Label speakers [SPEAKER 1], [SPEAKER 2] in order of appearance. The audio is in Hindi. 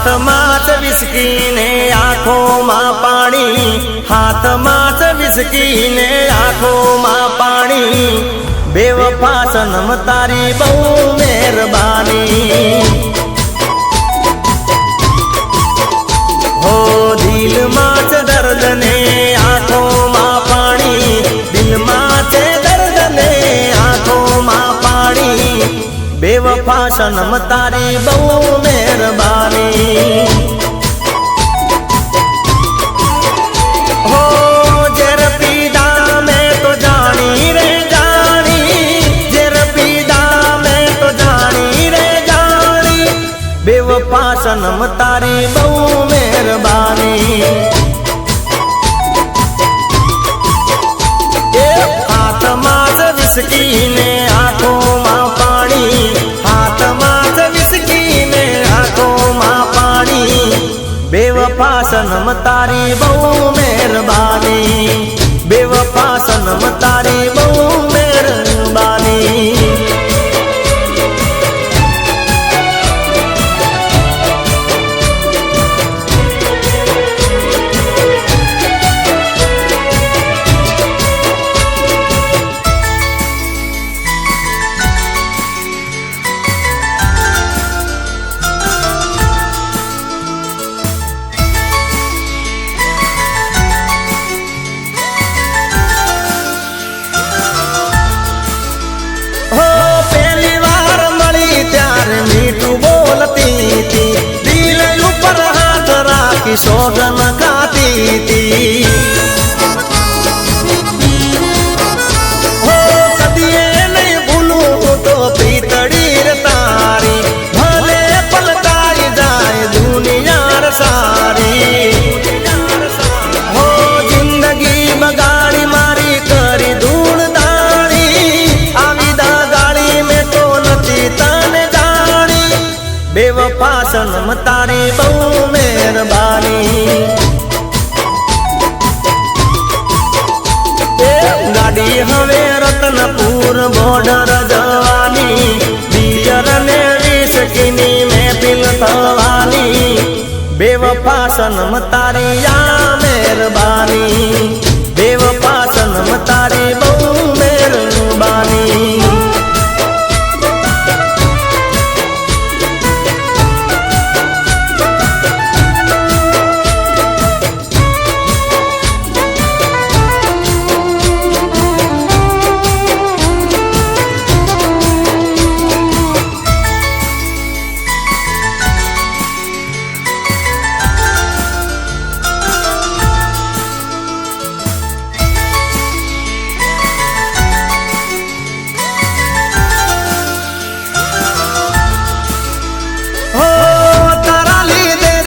[SPEAKER 1] हाथમાં જ વિસ્કી ને આંખોમાં પાણી, હાથમાં જ વિસ્કી ને આંખોમાં પાણી, બેવફા સનમ તારી બહુ મહેરબાની। हो दिल में च दर्द ने आंखों में पानी, दिल में च दर्द ने आंखों में पानी, बेवफा सनम तारी बहु मेहरबानी। हो जर पीदा मैं तो जानी रे जानी, जर पीदा मैं तो जानी रे जानी, बेवफा सनम तारी बहु मेहरबानी। हाथમાં જ વિસ્કી ને આંખોમાં પાણી, હાથમાં જ વિસ્કી ને આંખોમાં પાણી, બેવફા સનમ તારી બહુ મહેરબાની, બેવફા સનમ તારી બહુ મહેરબાની। मीठू बोलती थी, दिल ऊपर हाथ राखी सोगन खाती थी। हो कदिए नहीं भूलूं तो प्रीतड़ी रे तारी, भले पलटाई जाए दुनिया सारी। हो जिंदगी बगाड़ी मारी करी धूल दाड़ी, आविदा गाड़ी में तो नची तने बेवफा सनम तारी बहु मेहरबानी। गाड़ी हवे रतनपुर बॉर्डर जवानी, बियर ने विस्की महफिल थवानी, बेवफा सनम तारी या मेहरबानी, बेवफा सनम तारी